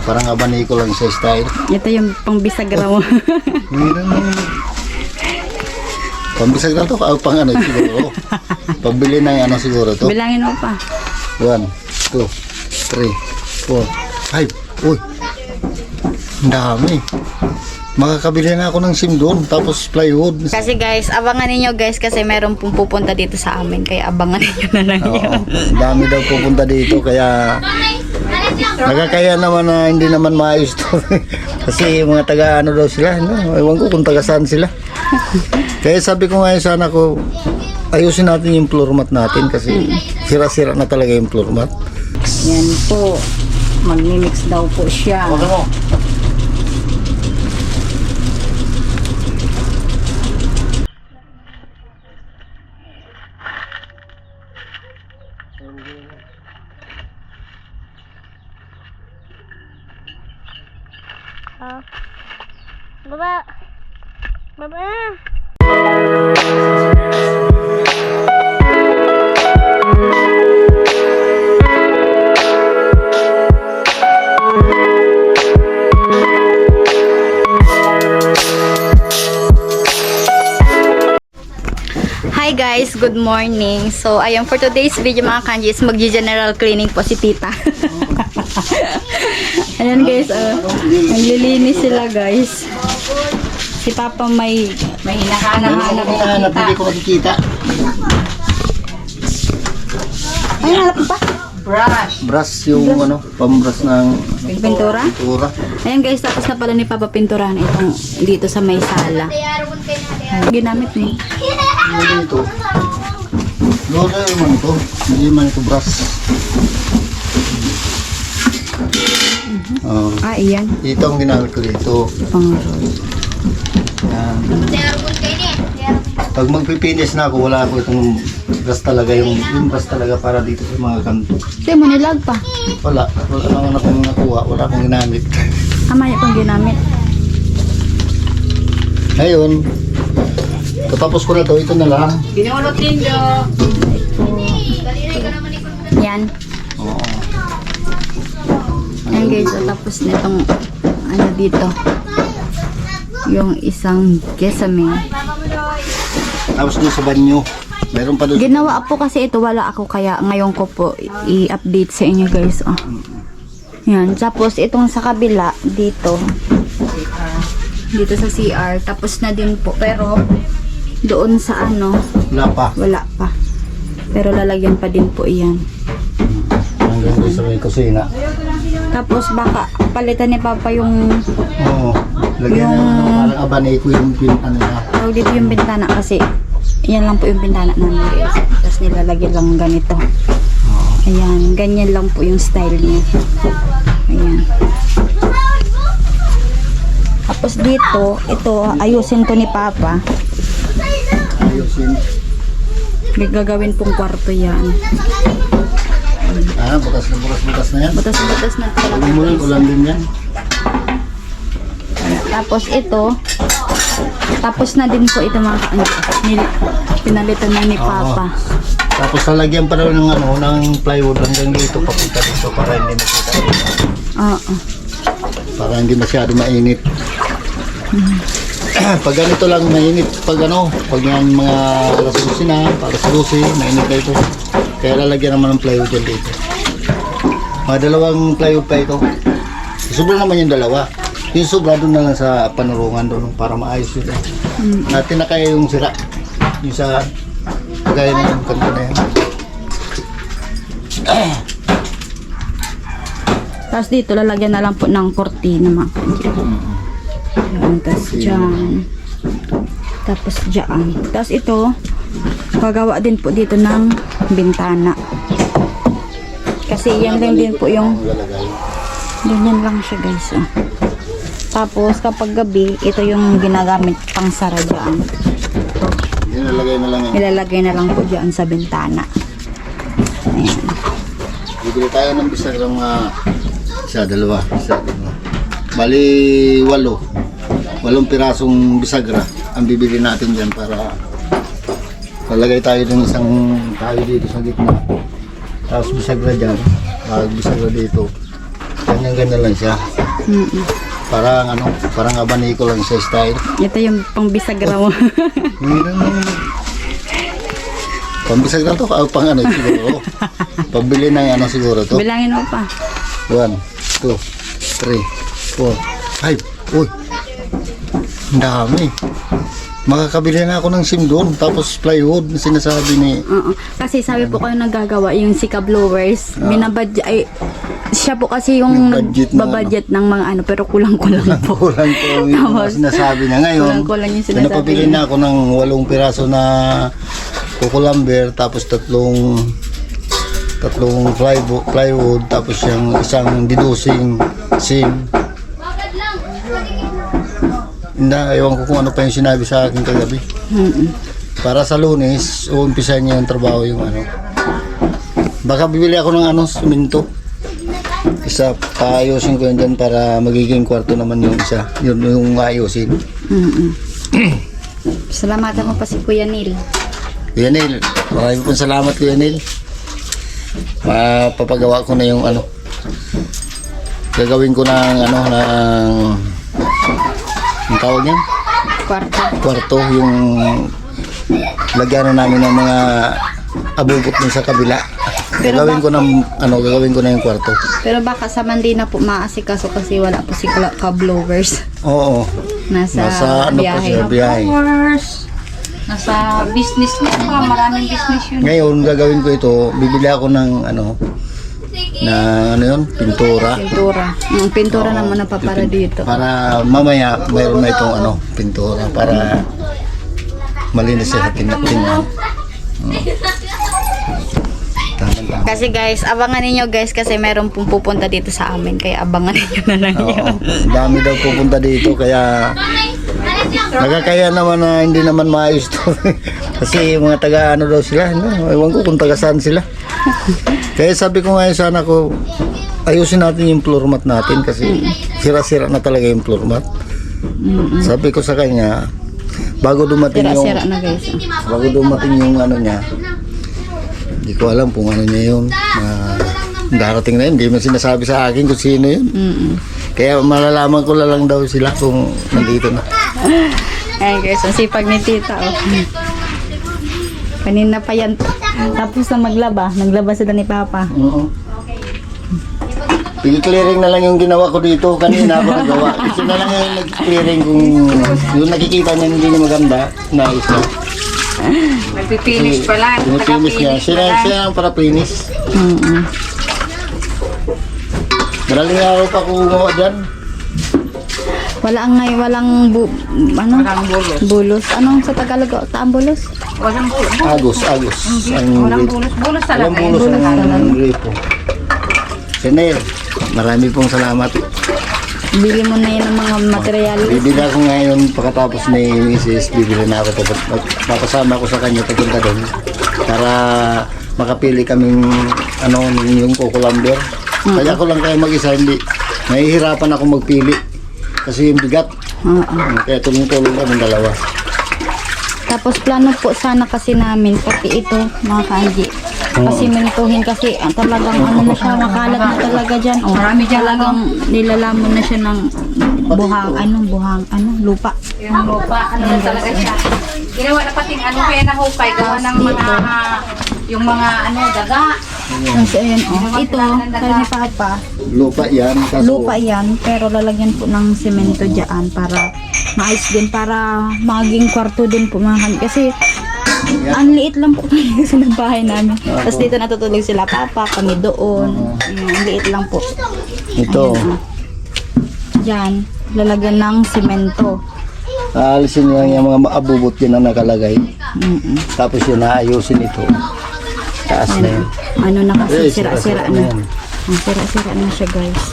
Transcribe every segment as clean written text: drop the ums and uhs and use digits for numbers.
Parang abaniko lang sa style. Ito yung pangbisagra mo. Pambisag na to, pang ano siguro. Pambili na yung ano siguro to. Bilangin mo pa. 1, 2, 3, 4, 5. Uy, ang dami. Makakabili na ako ng sim doon, tapos plywood. Kasi guys, abangan ninyo guys kasi meron pong pupunta dito sa amin. Kaya abangan ninyo na lang Oo, yun. dami daw pupunta dito, kaya nagkakaya naman na hindi naman maayos to. Kasi mga taga ano daw sila, no? Ewan ko kung taga saan sila. Kaya sabi ko nga sana ko, ayusin natin yung floor mat natin kasi sira-sira na talaga yung floor mat. Yan po. Magmimix daw po siya. Okay mo. Baba. Baba. Hi guys, good morning. So, ayun, for today's video mga kanji is mag-general cleaning po si tita. Ayan guys, naglilinis sila guys. Si Papa may hinahanap Hinahanap, hindi ko makikita. Ay, hanap pa? Brush yung ano, pambrush ng Pintura? pintura. Ayan guys, tapos na pala ni Papa pinturahan itong dito sa may sala. Ginamit niya. Hindi ito. Loro naman ito. Hindi man ito brush. Iyan. Ito ang ginamit ko dito. Pangarol. Yan. Pag magpipinis na ako, wala ako itong brush talaga. Yung brush talaga para dito sa mga kanto. Hindi mo nilag pa. Wala naman akong nakuha. Wala akong ginamit. Amaya pang ginamit. Ngayon, tapos ko na to, ito na lang. Binulot nindo. Yan. Oo. Ayan guys, so, tapos nitong ano dito. Yung isang kesame. Tapos doon sa banyo. Meron pa doon. Ginawa po kasi ito, wala ako kaya ngayon ko po i-update sa inyo guys. Oh. Yan, tapos itong sa kabila dito. Dito sa CR, tapos na din po. Pero doon sa ano, Wala pa. wala pa. Pero lalagyan pa din po iyan. Hanggang doon sa may kusina. Tapos baka palitan ni Papa yung Oo. Lagyan Yung- na parang abaniko yung ano na. tawag dito yung bintana kasi yan lang po yung bintana namin guys. Tapos nilalagyan lang ganito. Ayan, ganyan lang po yung style niya. Ayan. Tapos dito, ito ayusin to ni Papa. Ayusin. May gagawin pong kwarto yan. Bukas na yan. Butas-butas na talaga. Ulan din yan. Tapos ito, tapos na din po ito mga pinalitan na ni Papa. Tapos lalagyan pa daw ng ano, ng plywood hanggang dito papunta dito para hindi makita. Oo. Para hindi masyado mainit. Pag ganito lang mainit, pag ano, pag yung mga alas 12 na, para sa 12, mainit na ito. Kaya lalagyan naman ng plywood yan dito. Mga dalawang plywood pa ito. Sobra naman yung dalawa. Yung sobra doon na lang sa panurungan doon para maayos yun. Natin na kaya yung sira. Yung sa kagaya na yung kanto na yan. Tapos dito, lalagyan na lang po ng kortina mga kanji. Yan, tapos dyan. Tapos dyan. Tapos ito, gagawa din po dito ng bintana. Kasi yan lang din po yung, Lalagay. ganyan lang siya guys. Oh. Tapos kapag gabi, ito yung ginagamit pang sara dyan. Nilalagay na lang yan. Ilalagay na lang po dyan sa bintana. Ayan. Bibili tayo ng bisagrang isa, dalawa. Bali, 8 pirasong bisagra ang bibili natin dyan para lalagay tayo ng isang tayo dito sa gitna. Tapos bisagra dyan, bisagra dito. Yan ganyan-ganyan lang siya. Parang ano, parang abaniko lang siya style. Ito yung pangbisag raw. Pambisag na to, pang ano siguro. Pambili ng ano siguro to. Bilangin mo pa. 1, 2, 3, 4, 5. Uy, ang dami. Makakabili na ako ng sim doon. Tapos plywood na sinasabi ni... Oo. Kasi sabi po kayo nagagawa yung Sika blowers. Binabadya, ay, siya po kasi yung Nag-budget na nagbabudget ng mga ano, pero kulang-kulang po. Kulang ko yung mga Tapos, sinasabi niya ngayon. kulang-kulang yung sinasabi Napabili niya. na ako ng 8 piraso na kukulamber. Tapos tatlong plywood. Tapos yung isang didusing sim. Hindi, ewan ko kung ano pa yung sinabi sa akin kagabi. Para sa Lunes, uumpisan niya yung trabaho yung ano. Baka bibili ako ng ano, suminto. Isa, paayusin ko yun dyan para magiging kwarto naman yung isa. Yun yung ayusin. Salamatan mo pa si Kuya Neil. Kuya Neil, maraming pong salamat Kuya Neil. Mapapagawa ko na yung ano. Gagawin ko ng ano, ang tawag niyan? Kwarto, yung lagyan na namin ng mga abubot dun sa kabila. Pero Gagawin ko na yung kwarto. Pero baka sa Monday na po maasikaso kasi wala po si ka-blowers. Oo. Nasa ano po biyahe. siya, biyahe. Nasa business niya pa. Maraming business yun. Ngayon, gagawin ko ito, bibili ako ng ano, na ano yun, pintura. Pintura. Yung pintura naman na para dito. Para mamaya, mayroon na itong ano, pintura para malinis siya sa tingnan. Tama. Kasi guys, abangan ninyo guys kasi meron pong pupunta dito sa amin. Kaya abangan ninyo na lang Oo, yun. dami daw pupunta dito kaya nagkakaya naman na hindi naman maayos to. Kasi mga taga ano daw sila, no? Ewan ko kung taga saan sila. Kaya sabi ko ngayon sana ko ayusin natin yung floor mat natin kasi sira-sira na talaga yung floor mat. Sabi ko sa kanya bago dumating yung Sira-sira na guys. bago dumating yung ano niya, hindi ko alam kung ano niya yun. Darating na yun, hindi man sinasabi sa akin kung sino yun. Kaya malalaman ko na lang daw sila kung nandito na. Ayan guys, ang sipag ni tita. Oh. Kanina pa yan. Tapos na naglaba sila ni Papa. Oo. Pili-clearing na lang yung ginawa ko dito. Kanina ako nagawa. Kasi na lang yung nag-clearing kung yung nakikita niya hindi na maganda. Naayos na. Nagpipinish pa lang. Pinipinis niya. Siya ang para finish. Madaling araw pa kumuha dyan. Walang bulos. Anong sa Tagalog? Taambulos? Walang bulos. Agos. Walang bulos. Bulos talaga. Walang bulos ang gripo. Senel, marami pong salamat. Bili mo na yun ng mga materialis. Bibili ako ngayon pagkatapos ni Mrs. Bibili na ako. Papasama ko sa kanya papunta doon para makapili kaming ano, yung kukulamber. Kaya ko lang kayo mag-isa, hindi. Nahihirapan ako magpili. Kasi yung bigat. Kaya tulong-tulong kami dalawa. Tapos plano po sana kasi namin pati ito mga kanji. Kasi mintuhin kasi talagang ano na siya, makalat na talaga dyan. Oh. Marami dyan, Talagang nilalamon na siya ng lupa. Yung lupa, ano na talaga siya. Ginawa na pating ano kaya nahukay. Gawa ng mga, yung mga ano, daga. Kasi ayan, oh. Ito, sabi ni Papa, Lupa yan. Kaso, lupa yan, pero lalagyan po ng semento dyan para maayos din, para maging kwarto din po mga kanji. Kasi ang liit lang po kasi ng bahay namin. Tapos dito natutulog sila Papa, kami doon. Ang liit lang po. Ito. Ayan, oh. Diyan, lalagyan ng semento. Aalisin nyo lang yung mga maabubot yun na nakalagay. Tapos yun, naayusin ito. Taas na yun. Ano na kasi, Sira-sira sira-sira na. yan. Ang sira-sira na siya guys.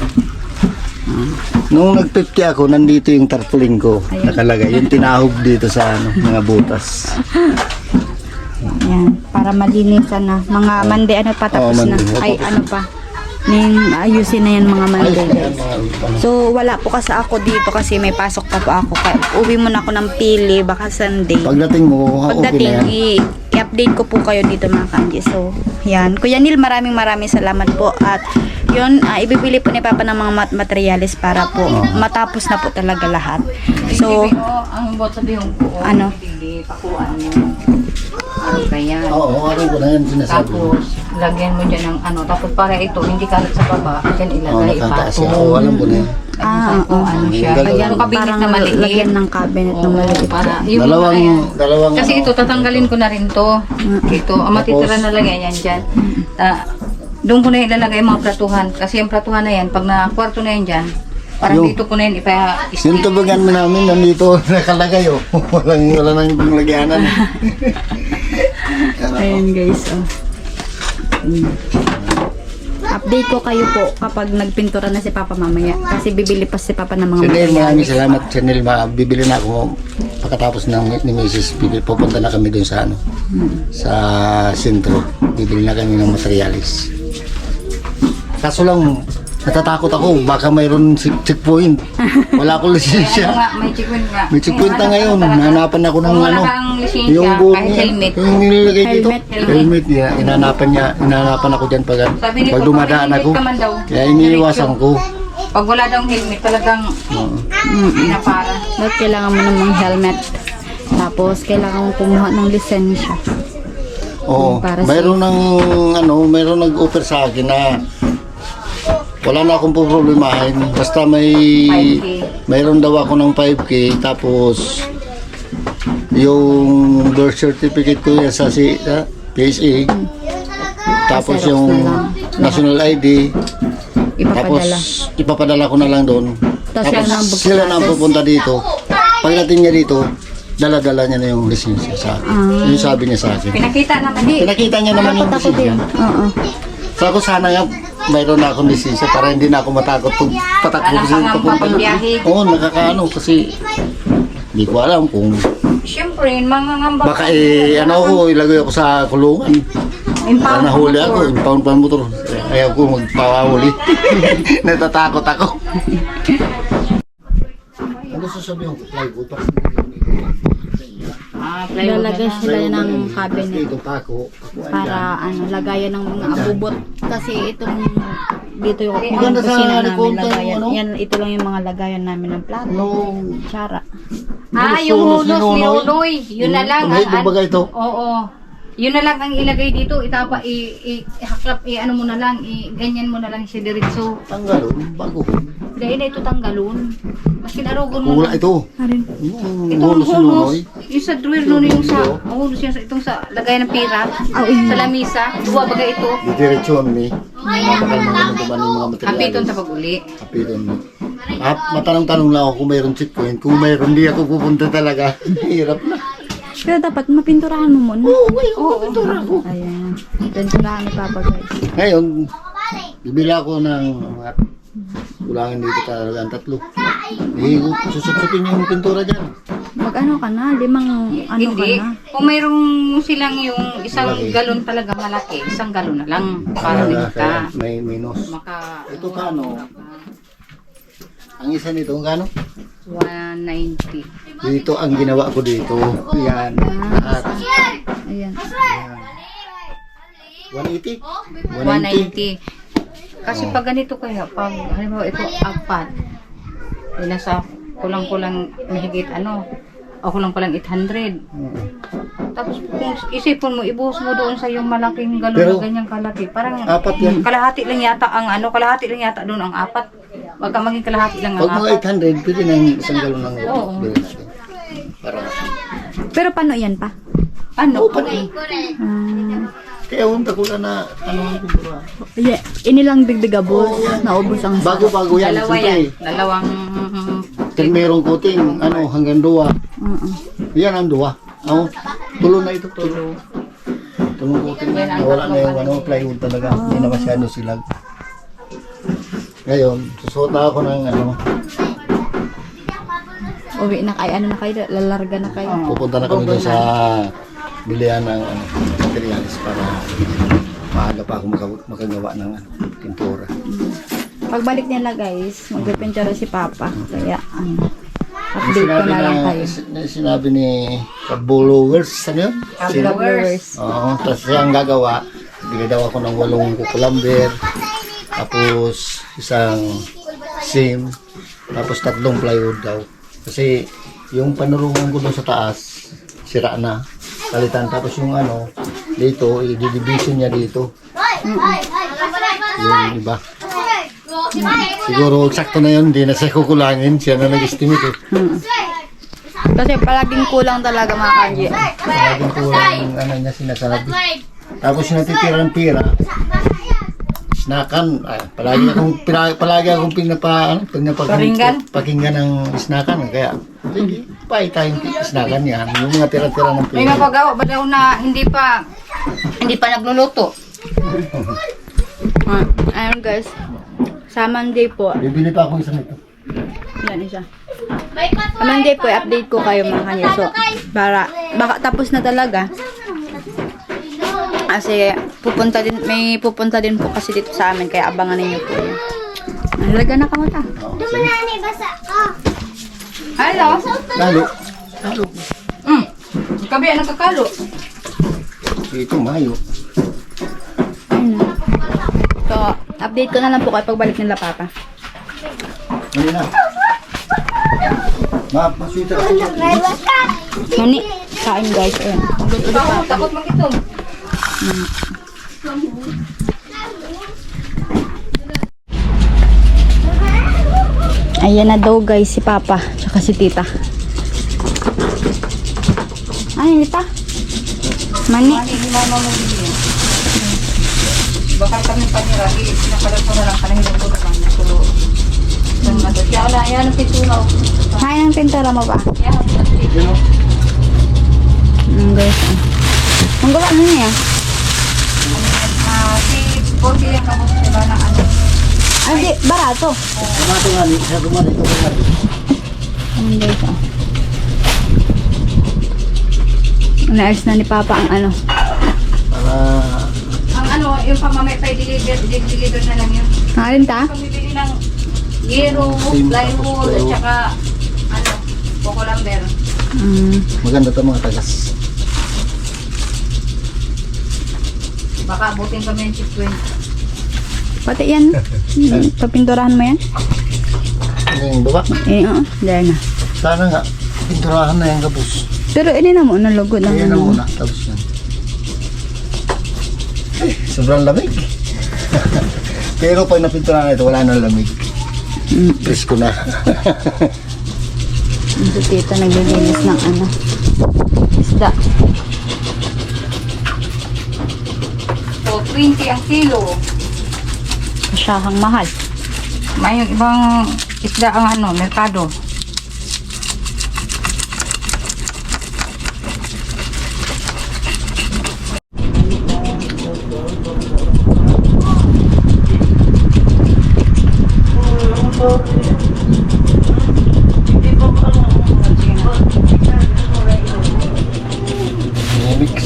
Nung nag-50 ako, nandito yung tarpaulin ko. Nakalagay. Yung tinahog dito sa ano, mga butas. Yan, para malinisan na. Mga Monday ano pa tapos Oo, na. Monday. Ay ano pa. Ayusin na yan mga Monday guys. So wala po kasi ako dito kasi may pasok pa po ako. Kaya uwi muna ako ng pili baka Sunday. Pagdating mo, okay na Pagdating yan. i-update ko po kayo dito mga kanji. So yan. Kuya Neil, maraming salamat po at yun, ibibili po ni Papa ng mga materials para po matapos na po talaga lahat. So, ang bot sabi yung po, ano? hindi pakuan mo. Ano kaya? Oo, ano ko na yan sinasabi. Tapos, lagyan mo dyan ng ano. Tapos para ito, hindi kalat sa baba. Dyan Oo, ilagay, nakataas ipato. yan. Oo, alam ko na yan. Kung ano siya. Ganun. Lagyan kabinet parang na maliit. lagyan ng cabinet na Oo, maliit. para yung Dalawang kasi ano, ito, tatanggalin ko na rin to. Ito, ang matitira na lang yan dyan. Doon ko na ilalagay yung mga pratuhan. Kasi yung pratuhan na yan, pag na-kwarto na yan dyan, parang Yung- dito ko na yan yung tubagan mo namin nandito nakalagay oh. wala nang ibang lagyanan. Ayan guys, oh. Update ko kayo po kapag nagpintura na si Papa mamaya. Kasi bibili pa si Papa ng mga Chanel, maraming materials. salamat Chanel. Bibili na ako pagkatapos ni Mrs. Pupunta na kami dun sa ano, sa sentro. Bibili na kami ng materialis. Kaso lang, natatakot ako. Baka mayroon checkpoint. Wala akong lisensya. May checkpoint nga. May checkpoint na ngayon. Nahanapan ako ng Kung wala ano. kang lisensya, Yung buhok kahit niya. helmet. Yung nilagay dito. Helmet. Helmet niya. Inahanapan ako dyan Sabi ni pag Papa, dumadaan helmet ako. ka man daw. Kaya iniiwasan ko. Pag wala daw helmet, talagang pinapara. Ba't kailangan mo namang helmet? Tapos kailangan mo kumuha ng lisensya. Oo. Para Mayroon ng ano, mayroon nag-offer sa akin na wala na akong problemahin. Basta 5K. mayroon daw ako ng 5K tapos yung birth certificate ko yan sa PSA. Tapos Xerox yung na lang. national ID. Tapos Ipapadala. ipapadala ko na lang doon. Tapos Tapos yan ang sila na ang pupunta dito. Pagdating niya dito, dala-dala niya na yung lisensya sa akin. Yung sabi niya sa akin. Pinakita naman din. Pinakita niya naman yung Dapat ako din. lisensya. Oo. So ako sana nga mayroon na akong lisensya para hindi na ako matakot pag patakbo Wala kasi kang papunta. pagbiyahe. Oo, nakakaano kasi hindi ko alam kung Siyempre, mga ngamba. baka ano ako, ilagay ako sa kulungan. Para nahuli ako, impound pa motor. Ayaw ko magpawawuli. Natatakot ako. Ano sasabihin ko? Plywood pa. Lalagay sila ng cabinet Ito pa ako. para ano, lagayan ng mga abubot. Kasi itong dito yung Maganda sa kusina namin konti, lagayan. ano? Yan, ito lang yung mga lagayan namin ng plato. Nung Tsara. Yung hulos ni Nunoy. Nunoy. Yun na lang. Ito baga ito. Oo. Yun na lang ang ilagay dito. Itapa, haklap, ano mo na lang, ganyan mo na lang siya diretso. Tanggalon, bago. Dahil na ito tanggalon. Mas kinarugon mo. Wala ito. Harin. Yung Ito ang hulos ni Nunoy. hulos. Yung sa drawer nun yung sa, ang hulos yan sa itong sa lagay ng pira. Sa lamisa. Duwa baga ito. Didiretsyon ni. Mabakal mga naman yung mga materialis. Kapiton sa pag-uli. Kapiton mo. Matanong-tanong lang ako kung mayroon checkpoint. Kung mayroon, hindi ako pupunta talaga. Hirap na. Pero dapat mapinturahan mo muna. Oo, pintura ko. Ayan. Pinturahan ni Papa guys. Ngayon, bibili ako ng mga kulangan dito talaga ang 3. Susupsupin yung pintura dyan. Mag-ano ka na? 5 ano Hindi. ka na? Kung mayroong silang yung isang galon talaga malaki, isang galon na lang para Kaya ka may minus. Ito paano? Ang isa nito, kano? 190. Dito ang ginawa ko dito. Yan. Lahat. Ayan. 180? 190. Kasi pag ganito kaya, pag halimbawa ito apat, nasa kulang-kulang mahigit ano, o kulang-kulang 800. Tapos kung isipon mo, ibuhos mo doon sa yung malaking galon Pero, na ganyang kalaki. Parang apat yan. kalahati lang yata ang ano, kalahati lang yata doon ang apat. Wag ka maging kalahati lang ang Pag mga apat. 800, pwede na yung isang galon ng Oo. bilhin natin. Para, Pero paano yan pa? Ano? kaya unta ko na ano ang pintura. Yeah, inilang bigdigabos. Naubos ang Bago-bago yan. Dalawa siyempre. yan. Dalawang Kung merong kuting, ano, hanggang 2. Yan ang 2. Oh, tulo na ito, tulo. Tulong kuting. Wala na yung ano, plywood talaga. Hindi na masyado silag. Ngayon, susuot na ako ng ano, uwi na kayo, ano na kayo, lalarga na kayo. pupunta na kami doon sa bilihan ng ano, materialis para maaga pa ako makagawa ng ano, pintura. Pagbalik nila guys, magpipintura si Papa. Kaya, update ko na lang kayo. Sinabi ni Kabulowers, ano yun? Flowers. Oo, tapos siya ang gagawa, bigay daw ako ng 8 kukulamber, Tapos isang SIM. Tapos 3 plywood daw. Kasi yung panurungan ko doon sa taas, sira na. Palitan. Tapos yung ano, dito, i-division niya dito. Yung iba. Siguro eksakto na yun, hindi na siya kukulangin. Siya na nag-estimate eh. Kasi palaging kulang talaga mga kanji. Laging kulang yung ano niya sinasabi. Tapos yung natitira ng pira, snackan. Ay, palagi akong pakinggan ng snackan. Kaya, pay tayong snackan yan. Yung mga tira-tira ng May pira. napagawa ba daw na hindi pa nagluluto? Ayun guys. Sa Monday po. Bibili pa ako isang ito. Yan isa. Sa Monday po, update ko kayo mga kanji. So, baka tapos na talaga. Kasi may pupunta din po kasi dito sa amin. Kaya abangan ninyo po yun. Nalaga na kamata. Hello? Lalo. Kabi, nagkakalo. Ito, mayo. Ayun na. So, update ko na lang po kayo pagbalik nila papa. Ano na? Mapaswita ako. Mani, kain guys. Ayun. Takot mag-itom. Ayan na daw guys si papa. Tsaka si tita. Ay, hindi pa. Mani. Hindi mama mo bigyan. Bakal kami paniragi. Pinakalat ko na lang kanang luto naman. Natulo. Kaya wala, yan ang pitulaw. Kain ng pintura mo ba? Yan ang pitulaw. Guys. Ang gawa na niya. Si Bogi yung kapos diba na ano. Ay, di, barato. Tomato nga, sa tomato ito. Guys. Naayos na ni papa ang ano. Para Ang ano, yung pamamay pa i-deliver na lang yun. Nakarin ta? Pamibili ng yero, plywood, at saka ano, Coco Lambert. maganda ito mga tagas. Baka abutin kami ng chip 20. Pati yan. Papinturahan mo yan? Ano yung baba? Eh, oo. Dahil na. Sana nga, pinturahan na yung kapos. Pero ini na mo, nalugod lang. Ayan na muna, tapos yan. Sobrang lamig. Pero pag napinturahan na ito, wala nang lamig. Presko na. Ito tita naglilinis ng ano. Isda. So, 20 ang kilo. Masyahang mahal. May yung ibang isda ang ano, merkado.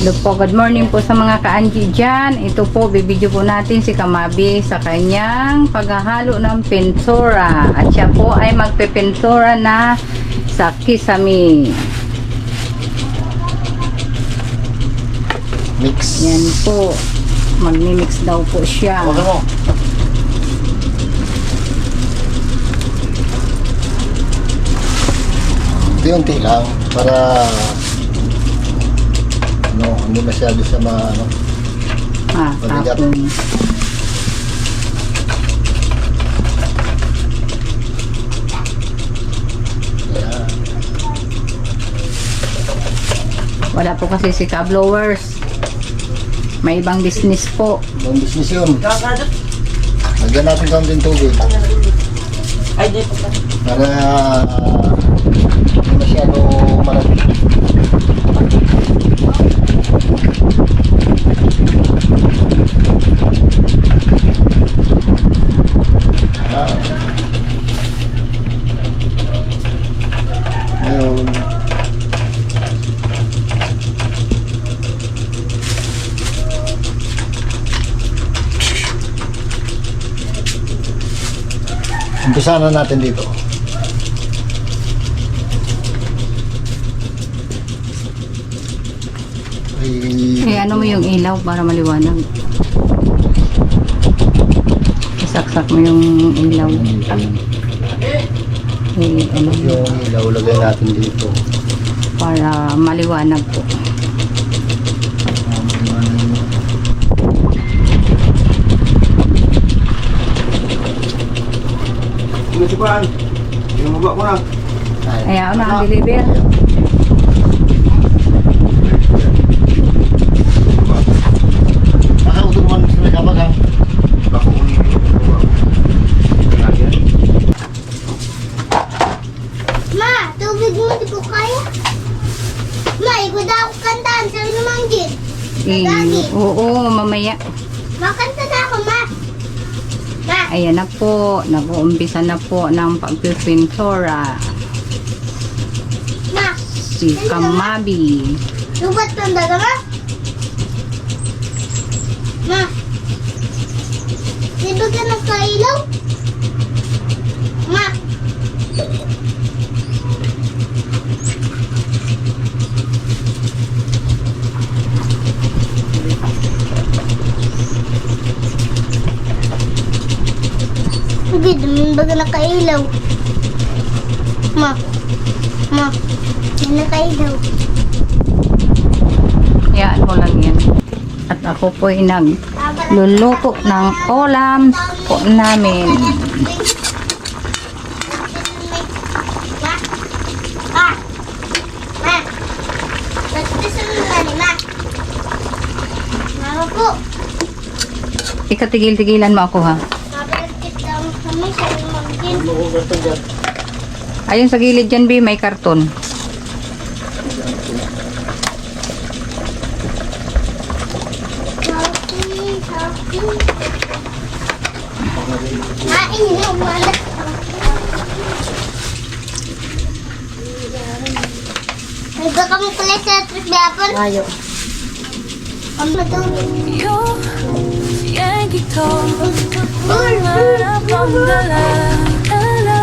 Hello po, good morning po sa mga ka-anji dyan. Ito po, bibidyo po natin si Kamabi sa kanyang paghahalo ng pensura. At siya po ay magpepensura na sa kisame. Mix. Yan po, magmi-mix daw po siya. Huwag mo. Unti-unti lang para ano, hindi masyado sa mga ano. Pabigat. Tapos Ayan. wala po kasi si ka-blowers. May ibang business po. Ibang business yun. Lagyan natin kaunting tubig. Para hindi masyado malapit. Ngayon, umpisa na natin dito. Eh, ano mo yung ilaw para maliwanag? Saksak mo yung ilaw. Ano, Yung ilaw lagay natin dito. para maliwanag po. Sipan, yung mabak mo na. Ayaw na ang deliver. Makautog mo sa nagkabag ha. Bako mo yung Ma, tubig mo, di ko kaya. Ma, ikot ako kantaan. Sabi naman din. Oo, mamaya. Makanta na ako, ma. Ma, Ayan na po, nag-uumpisa na po ng pagpipintura. ma. Si Kamabi. Lubat ng daga, ma. Ma. Di ba ka nakailaw? Ma. Sige, dumin ba ka nakailaw? Ma. Ma. Di nakailaw. Hayaan mo lang yan. At ako po ay nagluluto ng ulam po namin. Ma. Ma. Ma. Nagtisan mo na ni Ma. Mama po. Ikatigil-tigilan mo ako ha. Mabalik lang kami sa imangkin. Ayun sa gilid dyan, B, may karton. Happy, happy. Kain na, wala. May baka mo pala sa trip yapon? Ayaw. Ang matulog. Pangarap ang dala-dala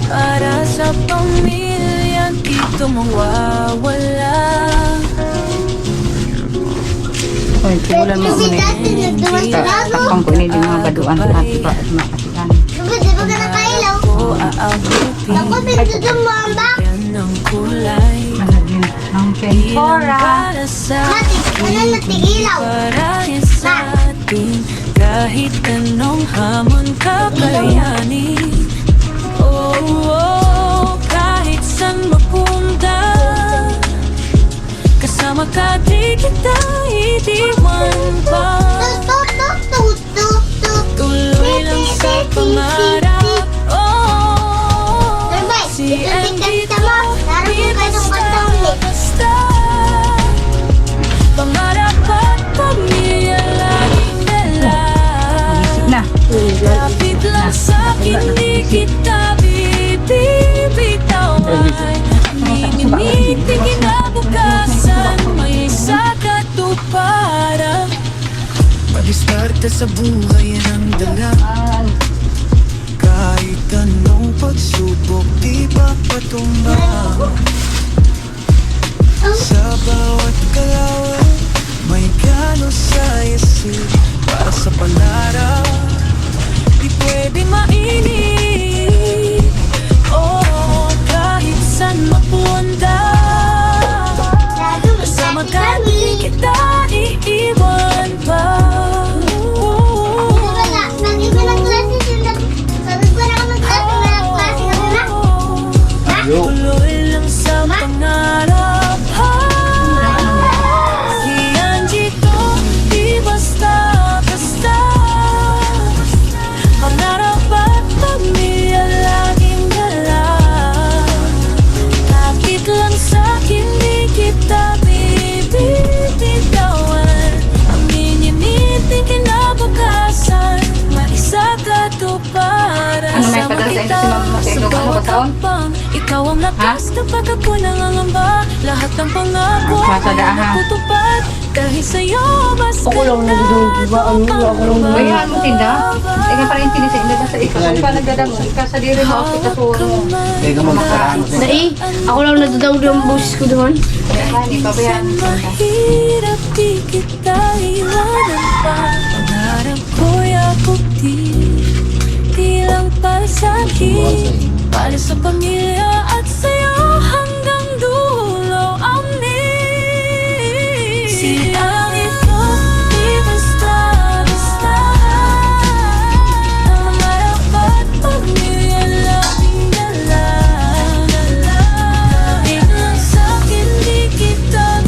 para sa pamilyang dito mawawala. Oy, tigulan mo Kasi muna. dati nagdumas na ako. Takpang ko ini din mga baduan sa hati pa at makasigan. Diba, di ba ka nakailaw? O aabuti Ako, pinutudong mo ang bak. yan ang kulay. Malagyan ng pintura. Para sa Mati, ano natigilaw? para yan sa atin kahit anong hamon kakayanin. Oh, oh, kahit saan mapunta kasama ka di kita itiwan pa. Tuloy lang sa pangarap. Oh, si Andy to, di basta. Pangarap at pamilya laging dala. Na. Lapit lang sa'kin, di kita bibitawan. Minimitig kinabukasan, may isa katuparan. Pag-diskarte sa buhay yan ang dala. Kahit anong pagsubok, di ba patumba? Sa bawat galaw, may gano sa isip para sa pangarap. Di pwede mainip. Oh, kahit saan mapunta kasama ka, di kita iiwan pa. Tuloy lang sa pangarap. Si Angie to, di basta-basta. Pangarap at pamilya laging dala. Kapit lang sa'kin, di kita bibitawan. Ang inyinitin kinabukasan, maisa katuparan. Ano may padala sa inyo si Mama sa Ilocano ba taon? Ikaw ang lakas kapag ako nangangamba. Lahat ng pangako Masada, ha? natutupad. Dahil sa'yo mas ganda ang pangamba. Bayaan mo tinda. Ika pa rin tinis sa inyo sa ikaw. Kung pa nagdadamo, ika sa diri mo, ika sa Kaya ka magkakaan ko. Ako lang nadadawag yung boses ko doon. Bayaan, ipabayaan mo tinda. Mahirap di kita iwanan pa. Pangarap ko'y ako di sa akin, para sa pamilya at sa'yo hanggang dulo. Amen. Silang ito, di basta-basta. Ang mangarap at pamilya laging dala. Kahit lang sa'kin di kita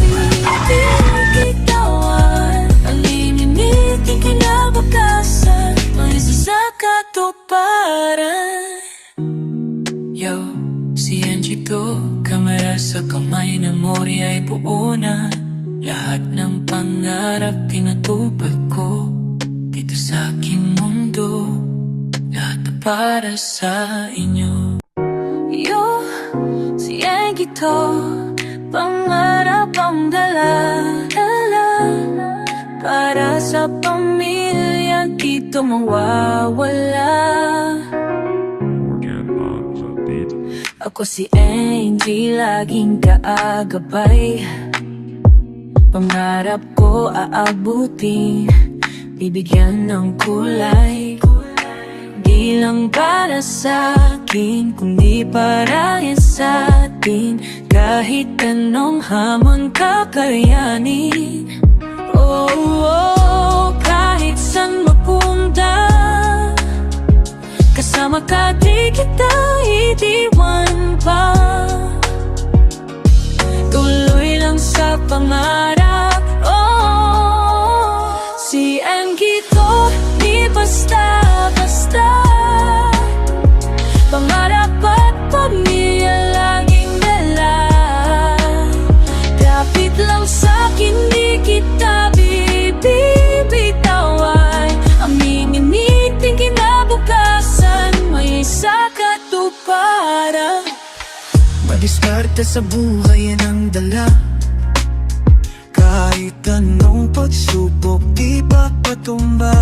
bibitawan. Ang liminit, di kinabakasan, maisa sa katuparan. Yo, si Angie to, kamera sa kamay, memorya ay buo na. Lahat ng pangarap pinatupad ko dito sa aking mundo, lahat na para sa inyo. Yo, si Angie to, pangarap ang dala-dala. Para sa pamilya, dito mawawala. Ako si Angie, laging kaagabay. Pangarap ko aabutin, bibigyan ng kulay. Di lang para sa akin, kundi para yan sa atin. Kahit anong hamon kakayanin. Oh, oh, kahit saan mapunta, kasama ka di kita itiwan pa. Tuloy lang sa pangarap. Oh, si Angie to, di basta-basta. Pangarap at pamilya laging dala. Kapit lang sa'kin, di kita bibitawan. Aminin niting kinabukasan, may isa katuparan. Madiskarte sa buhay yan ang dala. Kahit anong pagsubok, di papatumba.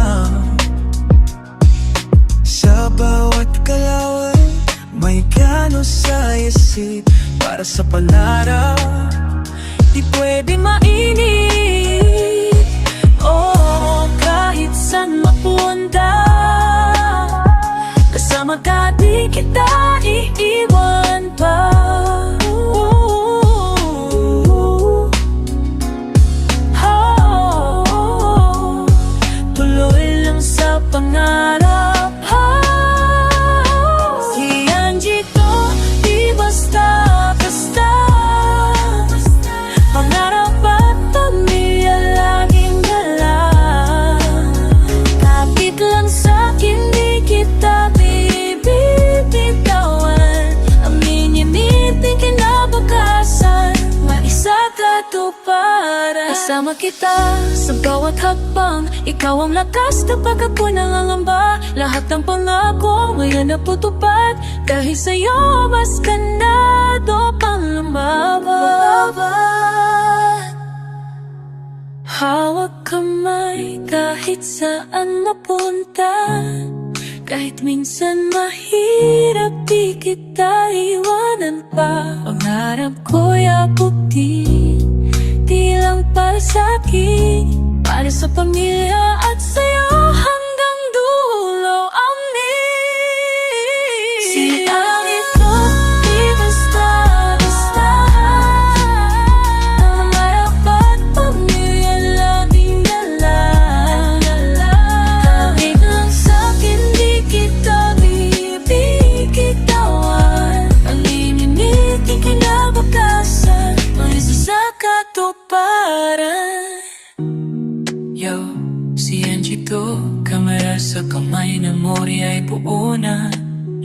Sa bawat kalawan, may gano sa isip. Para sa pangarap, di pwede mainit. Oh, kahit saan mapunta, kasama ka di kita iiwan pa. Tuloy lang sa pangarap. Si Angie to, di basta-basta. Pangarap at pamilya laging dala. Kapit lang sa'kin, di kita bibitawan. Aminin niting kinabukasan, maisa katuparan. Kasama kita sa bawat hakbang, ikaw ang lakas kapag ako nangangamba. Lahat ng pangako ngayon naputupad, dahil sa'yo mas ganado pang lumaban. Hawak kamay kahit saan mapunta, kahit minsan mahirap di kita iwanan pa. Pangarap ko'y abutin, di lang para sa'kin, para sa pamilya at sa'yo hanggang dulo. Amen. Silang ito, di basta-basta. Ang mangarap at pamilya laging dala. Kahit lang sa'kin, di kita bibitawan. Ang liminit, kinabukasan, may isa sa katuparan. Yo, si Angie to, kamera sa kamay, memorya ay buo na.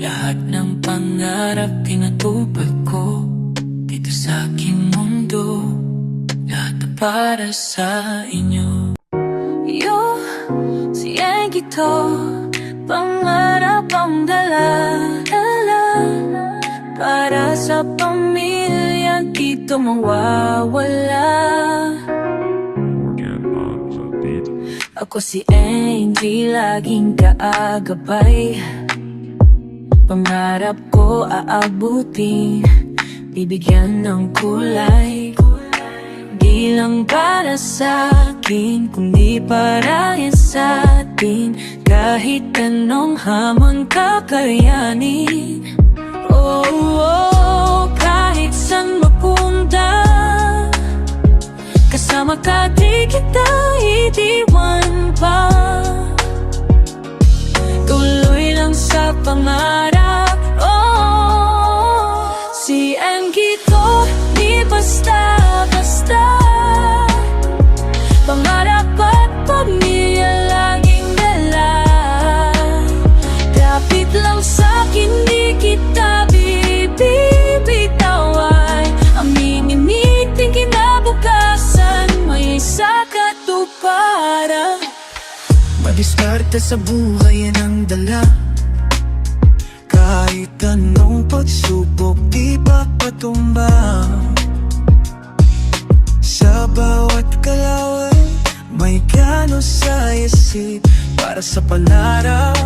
Lahat ng pangarap pinatupad ko dito sa aking mundo, lahat na para sa inyo. Yo, si Angie to, pangarap ang dala-dala. Para sa pamilya, dito mawawala. Ako si Angie, laging kaagabay. Pangarap ko aabutin, bibigyan ng kulay. Di lang para sa akin, akin, kundi para yan sa atin. Kahit anong hamon kakayanin. Oh, oh, kahit saan mapunta, kasama ka di kita itiwan pa. Tuloy lang sa pangarap. Oh, si Angie to, di basta-basta. Pangarap at pamilya laging dala. Kapit lang sa'kin, di kita bibitawan. Aminin niting kinabukasan, may isa katuparan. Madiskarte sa buhay yan ang dala. Kahit anong pagsubok di papatumba. Sa bawat kalawan may gano sa isip. Para sa pangarap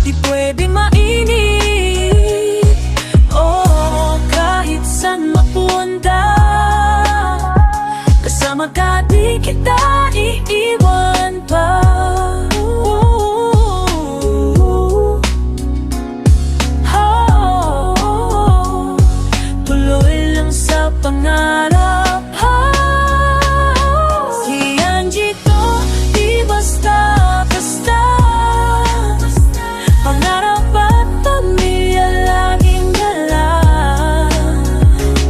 di pwede mainip. Oh, kahit saan mapunta, kasama ka di kita iiwan pa. Tuloy lang sa pangarap. Si Angie to, di basta-basta. Pangarap at pamilya laging dala.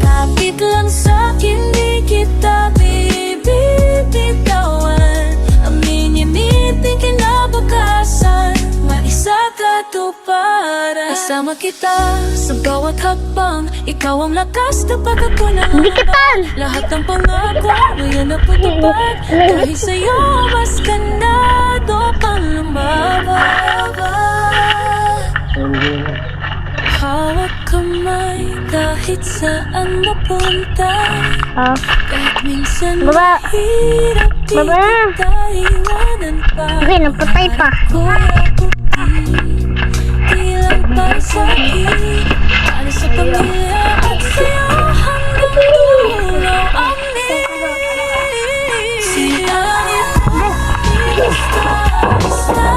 Kapit lang sa'kin, di kita bibitawan. Aminin niting kinabukasan, maisa katuparan. Kasama kita sa bawat hakbang, ikaw ang lakas na pagkakulangan. Lahat ng pangako ngayon napatupad. Dahil sa'yo mas ganado pang lumaban. Hawak kamay kahit saan mapunta. Kahit minsan mahirap di kita iwanan pa. napatay pa. Kuya puti, di lang para sa'kin, para sa pamilya at sa'yo hanggang dulo ang si Angie to, di basta-basta.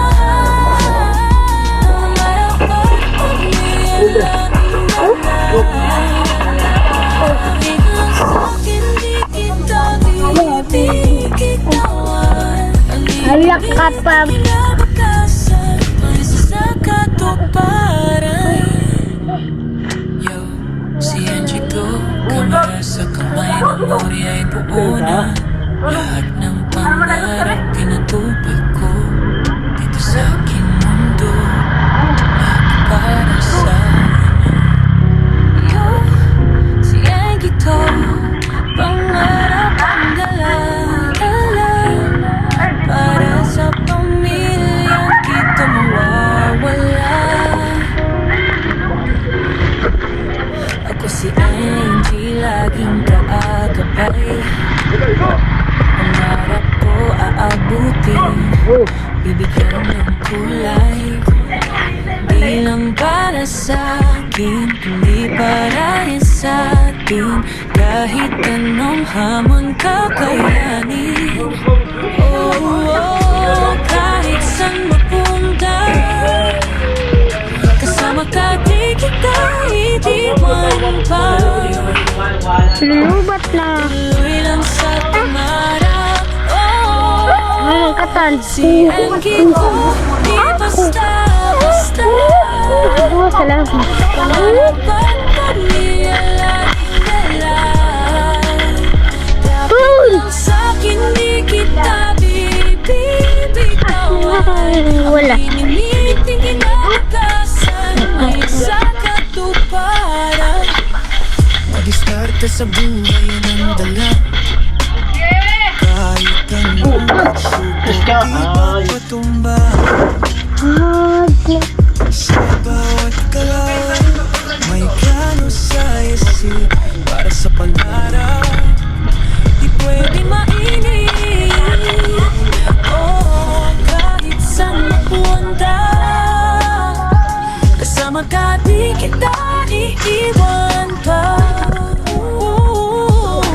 Pangarap at pamilya laging dala. Kapit lang sa'kin, di kita bibitawan. Halak ka pa. Kinabukasan, may isa katuparan. Yo, si Angie to, kamera sa kamay ng uri ay buo na. Lahat ng pangarap pinatupad ko dito sa aking mundo, lahat para sa yo, si Angie to, pangarap ang dala-dala. Para sa pamilya kita mawawala. Ako si Angie, laging kaagapay. Pangarap ko aabutin, bibigyan ng kulay. Di lang para sa akin, kundi para yan sa atin. Kahit anong hamon kakayanin. Oh, oh, kahit saan mapunta, kasama ka di kita itiwan pa. Lubat na. Tuloy lang sa pangarap. Oh, Katan. si Angie to, di basta-basta. Salamat. Pangarap at pamilya laging dala. Kapit lang sa'kin, di kita bibitawan. Wala. Aminin kinabukasan, may isa katuparan. Madiskarte sa buhay yan ang dala. Kahit anong pagsubok di papatumba. Sa bawat kalawan may gano sa isip. Para sa pangarap di pwede mainip. Oh, kahit saan mapunta, kasama ka di kita iiwan pa. Oh,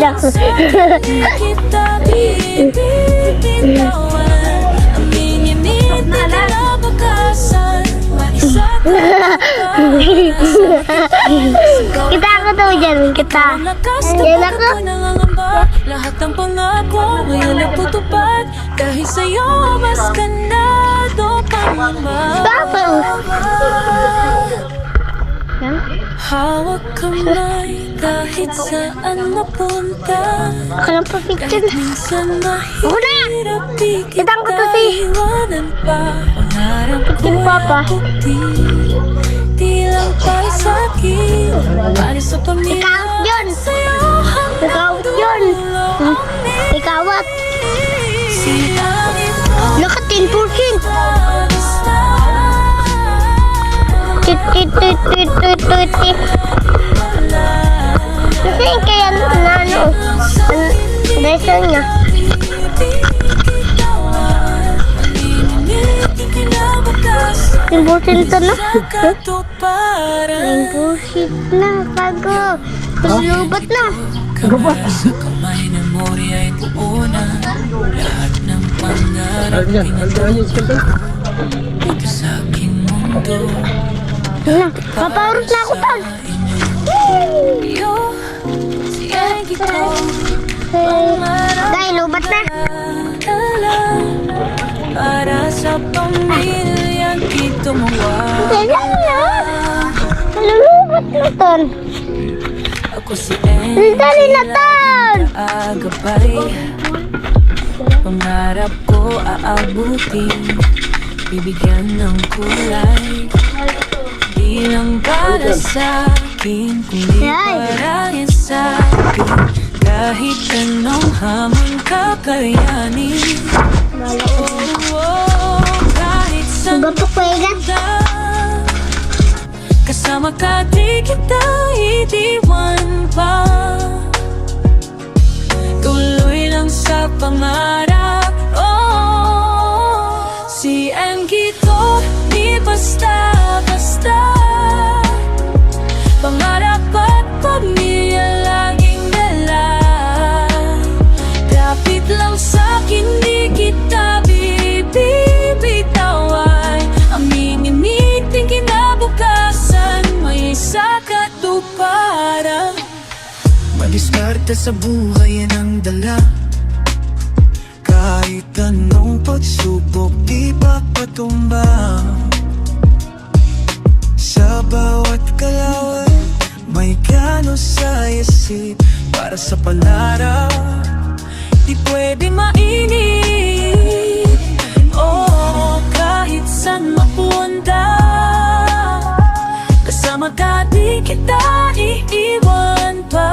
lang. kita bibitawan. Aminin ni't kinabukasan. Maisa ka Kita ako daw dyan, kita. Yan ako. Lahat ng pangako ngayon nagtutupad. Dahil sa'yo mas ganado pang Papa. hawak kamay kahit saan napunta. Kalang pa picture. Minsan Una! mahirap di Kitang ko kita to si. iwanan pa. Pangarap ko King Papa. di lang para sa'kin. Para sa pamilya Ikaw yun. sa'yo Ikaw yun. Ikawat. Silangin Naka 10%. Tit. Kasi kaya ano, beso niya. Imbusin ito na. Imbusin na, bago. Lubat na. Sa kamay ng mori ay buo na. Lahat ng pangarap pinatuto. Dito sa aking mundo. Ano, papaurot na ako tag. Iyo, siya gito. Dahil lubat na. Para sa pamilyang kitumawa. Kailan na? Lulubat na ton. Ako si Dali na ton. Agabay, pangarap ko aabutin, bibigyan ng kulay. Di lang para sa akin, kundi para rin sa akin. Kahit anong hamon kakayanin. Kahit saan punta, kasama ka di kita idiwan pa. Tuloy lang sa pangarap. Si Angie to, di basta-basta. Pangarap at pamilya laging dala. Kapit lang sa'kin, di kita bibitawan. Aminin niting kinabukasan, may isa katuparan. Madiskarte sa buhay yan ang dala. Kahit anong pagsubok di papatumba. Sa bawat kalawan may gano sa isip. Para sa pangarap Di pwede mainit. Kahit saan mapunta, kasama ka di kita iiwan pa.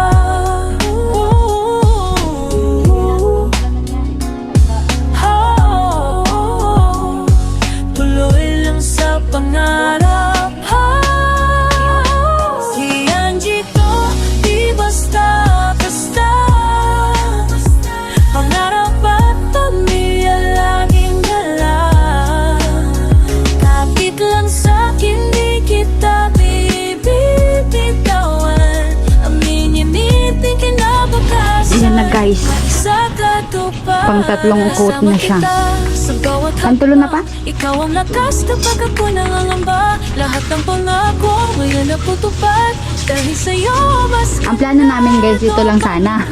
Tuloy lang sa pangarap. Si Angie to, di basta-basta. Pangarap at pamilya laging dala. Kapit lang sa'kin, di kita bibitawan. Aminin niting kinabukasan. Ayan na guys. Sa katuparan. Pang tatlong coat na siya. Pantulo na pa? Ikaw ang lakas kapag ako nangangamba. Lahat ng pangako ngayon naputupad. Dahil sa'yo mas Ang plano namin guys, ito lang sana.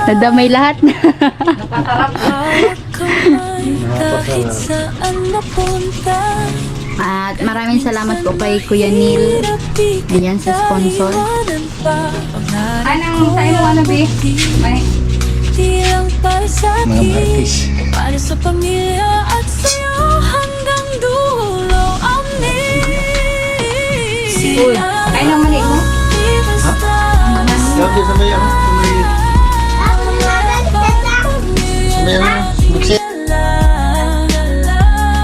Nadamay lahat. hawak kamay kahit saan napunta. At maraming salamat po kay Kuya Neil. Ayan sa sponsor. Anong tayo mo ano, be? May Di lang para sa Mga akin, markis. para sa pamilya at sa'yo hanggang dulo. Amin. Uy, ay nang mali mo? Sabi sa may ano, sa may ano, buksit.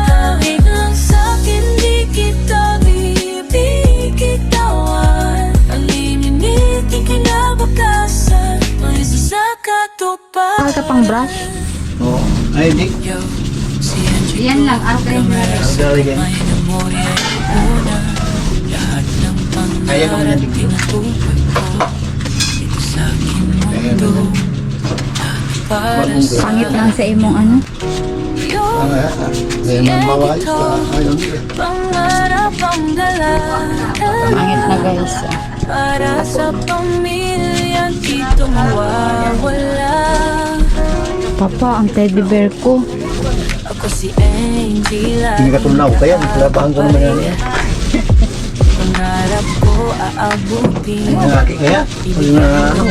Kahit lang sa'kin di kita bibitawan. Alinin niting kinabukasan, may isa sa katuparan. Mahal ka pang brush. Oo. Ay, di. Yan lang, after mo. Sorry, gan. Kaya ka mo na dito. Ayan, ayan. Bagong gas. Pangit lang sa imong ano. Ayan, mabawais ka. Ayun, Pangarap ang dalaga Pangit na guys. para sa pamilya dito mawawala. Papa, ang teddy bear ko. Ako si Angela. hindi ka tunaw. Kaya, labahan ko naman yan. Pangarap ko aabutin. Kaya, ano,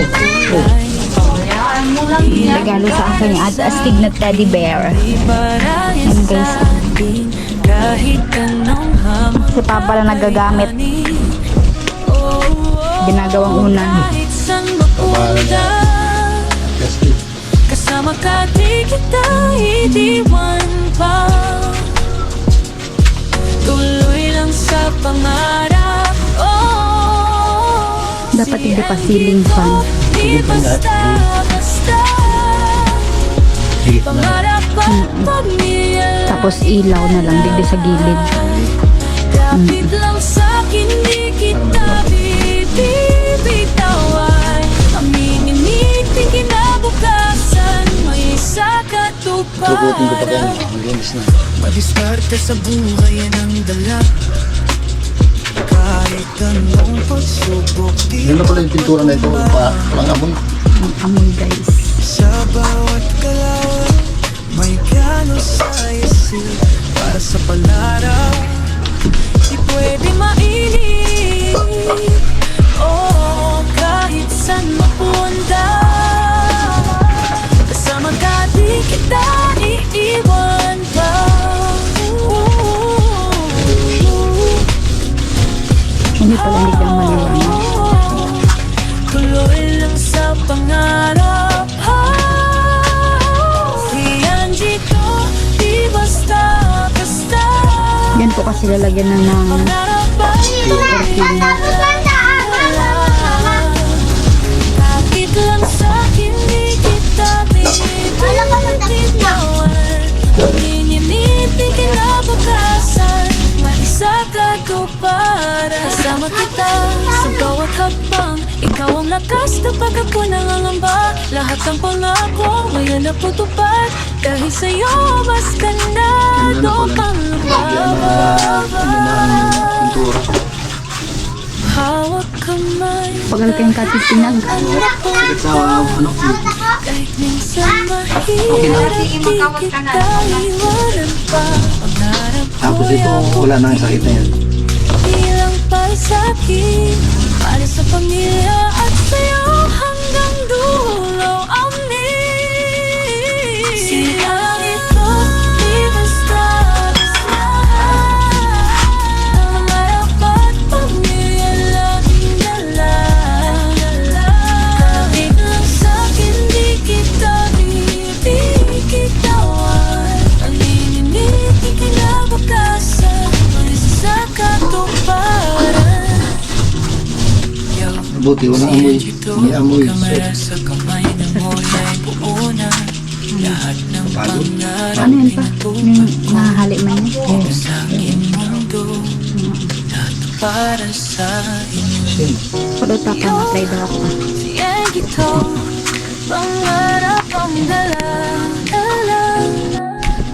Regalo sa akin yung astig na teddy bear. Ibarahin Ayan, guys. sa atin kahit anong hamon. Si Papa lang nagagamit. Ginagawang unan. Kahit saan mapunta, plastic. kasama ka di kita idiwan pa. Tuloy lang sa pangarap. Dapat hindi pa ceiling fan. Di basta-basta. Sige na. Pangarap at pamilya lang. Tapos ilaw na lang dito sa gilid. Kapit lang sa'kin, di kita bibitawan. Aminin niting kinabukasan, may isa Sukutin ko pa kaya. katuparan. Ang linis na. Madiskarte sa buhay yan ang dala. Kahit anong pagsubok Yun na pala yung pintura na ito. Walang amoy. Ang amoy guys. sa bawat galaw, may gano sa isip para sa pangarap. Di pwede mainip. Oh, kahit saan mapunta, kasama ka di kita iiwan pa. Hindi pala hindi ka maliwanag. Tuloy lang sa pangarap. Si Angie ko, di basta-basta. Yan po kasi lalagyan na ng Pangarap ay Tapos lang saan? kahit lang sa'kin, di kita Wala ka na tapos na. Pininitin kinabukasan, maisa katuparan. Kasama kita sa bawat hakbang, ikaw ang lakas kapag ako nangangamba. Lahat ng pangako ngayon naputupad, dahil sa'yo mas ganado pang Pintura. hawak kamay. pagal kayong katitinag. Sakit sa ano. Kahit minsan mahirap, di kita iwanan pa. Pangarap Tapos ko'y ito, wala na ang sakit na yan. bilang para sa'kin, para sa pamilya at sa'yo hanggang dulo. Amin. Silang ito, di basta-basta. Pangarap at pamilya laging dala. Kahit lang sa'kin, di kita bibitawan. Panininitin kinabukasan, may sa katuparan. Buti, walang amoy. May amoy. Kamera sa kamay na mo'y buo na. Lahat ng pangarap Ano yan pa? Yung nahahali man yun. sa aking mundo. Lahat para sa inyo. Paluta ka na, try daw ako. Siyan ito, pangarap ang dala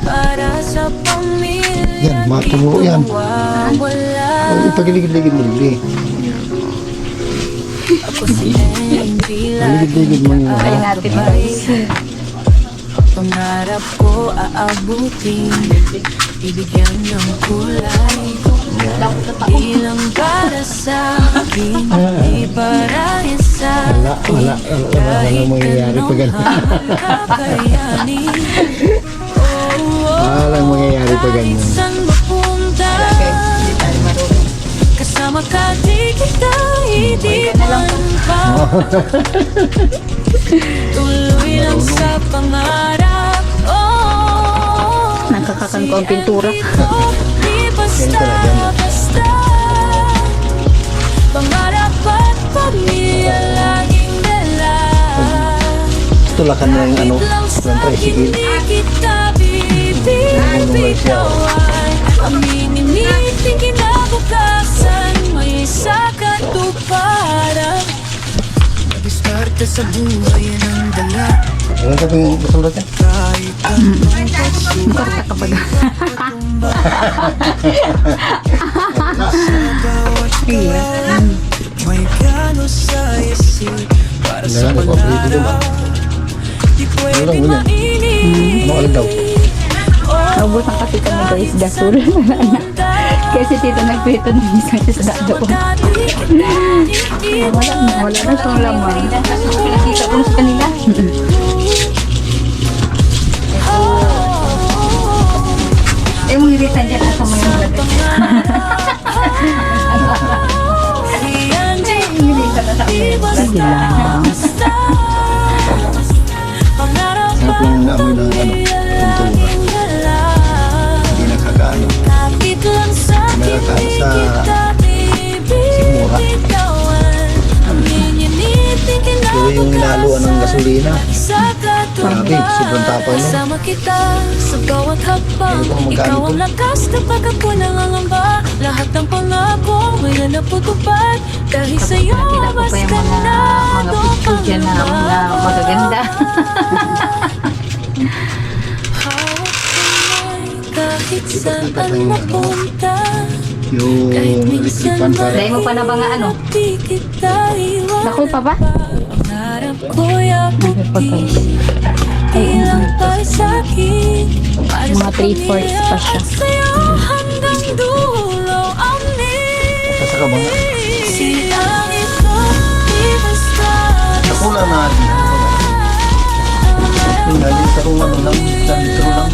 para sa pamilya. Yan, maturo yan. Wala. Ipagiligid-ligid mo rin. Ako si Angela. Pagiligid-ligid mo yung Kaya natin guys. Pangarap ko aabutin, ibigyan ng kulay. Ilang para sa akin, iparahin sa wala mangyayari pag ganun. kakayanin. Walang mangyayari pag ganun. Kahit saan mapunta, kasama ka di kita idiwan pa. Tuloy lang sa pangarap. Nakakakan ko ang pintura. Di basta-basta. Pangarap at pamilya laging dala. Tulakan na yung ano, yung tricycle. Di kita bibitawan. Aminin kinabukasan, may isa katuparan. Madiskarte diskarte sa buhay yan ang dala. Ano sabi yung gusto natin? Kahit anong pagsubok Korta ka ba? sa bawat galaw, may gano sa isip para sa Wala na, paborito ba? Di pwede Wala, wala. mainit. Ano alam daw? Naubusan kasi kami guys, dasol. Wala na. Kasi tito nagprito ng isang isda doon. Wala na siyang laman. Pinakita ko na sa kanila. Eh, mong iritan dyan sa mga yung lahat. Sige lang. Sarap lang yung amoy ng tuntura. Hindi nakakaano. Nakakaano sa sigmura. Pero yung inaluan ng gasolina, grabe, sobrang tapay nun. Kasama kita sa bawat hakbang. Ano bang Ikaw ang magkano lakas kapag ako nangangamba. Lahat ng pangako ngayon naputupad. Dahil sa'yo Nakita ko mas pa yung mga picture dyan na mga magaganda. Hawak kamay kahit saan mapunta. Yung electric fan Dahil para mo pa na ba nga ano? Di kita iwan. Nakoy pa ba? Pangarap ko yakap Pa guys. ilang pa'y sa'kin. Para Mga sa 3/4 pa siya. sa'yo hanggang dulo ang sa kabanga. silang ito. Di basta Nakula na yung galing sa kung ano lang, sa litro lang.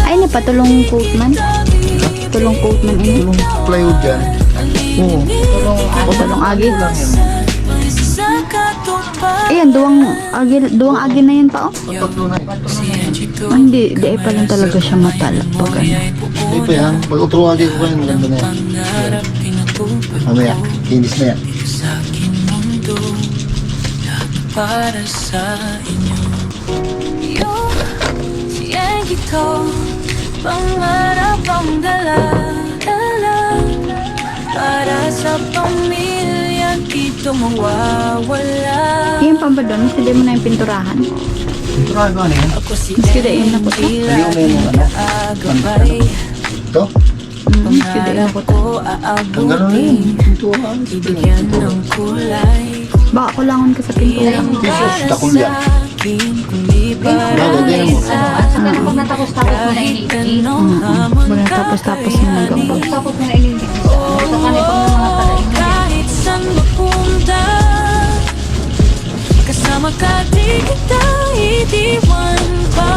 Ay, napatulong coat man. Tulong coat man ini. Yung plywood dyan. Oo. Tulong agi. Lang yan. sa katuparan. Ayan, duwang agi na yan pa oh. Tatlo na eh. Ah, hindi, di ay pa lang talaga siya matala. Pag ano. Hindi pa yan. Pag utruwagi ko kayo, maganda na yan. Mamaya, kinis na yan. sa aking mundo, lahat para sa inyo. Yan ito, pangarap ang dala-dala. Para sa pamilya, dito mawawala. Yan pa ba doon? Mas hindi mo na yung pinturahan. Utruwagi ko ano yan? Ako si Mas hindi yun na po. Hindi ko na yung ano. Agabay, Ito? Mas hindi yun na po. ko Ang gano'n na yun. Pintuhan. bigyan ng kulay. Baka kulangan ka sa pintura. Jesus, takol yan. Aking kumibay. Lalagyan mo. Saka pag natapos-tapos mo na iniintay. Wala tapos-tapos na nagambal. Tapos mo na iniintay. Sa kanil pang mga kalain. Kahit saan mapunta, kasama ka di kita itiwan pa.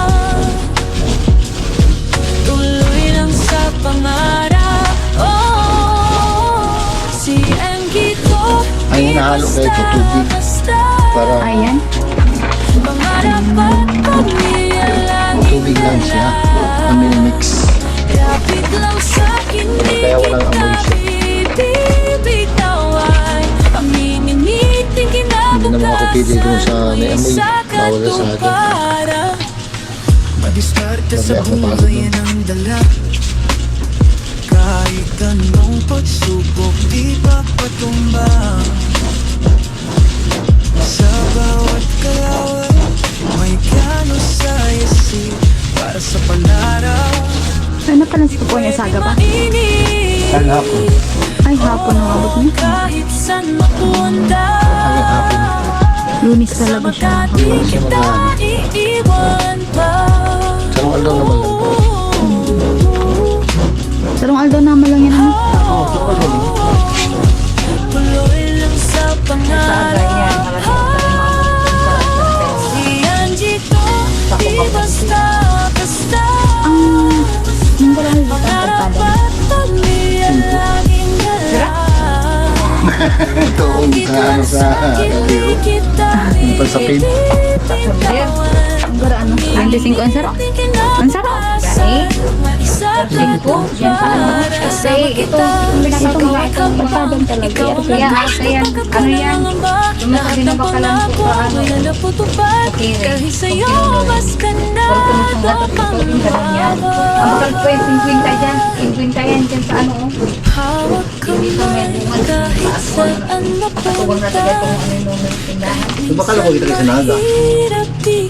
Tuloy lang sa pangarap. Oh, si Angie ko. Ay, hinahalo kayo sa tubig. Para Ayan. Pangarap at pamilya lang. tubig lang siya. Ang minimix. Kapit lang sa'kin, di Kaya walang kita amoy siya. bibitawan. Pamiminiting Hindi naman ako pili dun sa may amoy. Bawal na sa akin. Madiskarte sa Mamaya ako pasok buhay nun. yan ang dala. Kahit anong pagsubok, di papatumba. Sa bawat kalaway, may gano sa isip para sa pangarap. Ano pala si Kupo niya saga pa? Ang hapon. Ay, hapon ang abot niya. Kahit saan mapunta, Ang hapon. Lunis talaga siya. di kita iiwan pa. Sarong aldaw naman lang. Sarong Aldo naman lang yan ano? Oo, sarong aldaw lang. Tuloy lang sa pangarap. Si Angie ko, di basta-basta. Yung parang hindi ka Pangarap pagkada. at pamilya laging dala. Ito ang sa ano sa biro. Yung pansapin. Ang gara ano? 25 ang sarap. Ang sarap. Gani? isa katuparan. Kasama kita sa bawat hakbang. Ikaw ang lakas na pagkapunangamba. Lahat ng pangako mo'y naputupad. Dahil sa'yo mas kanad ang panghabang. Ang bakal po yung 50 dyan. 50 yan dyan sa ano. Hawak kamay kahit saan mapunta. Bakala ko kita kasi naga. Hirap di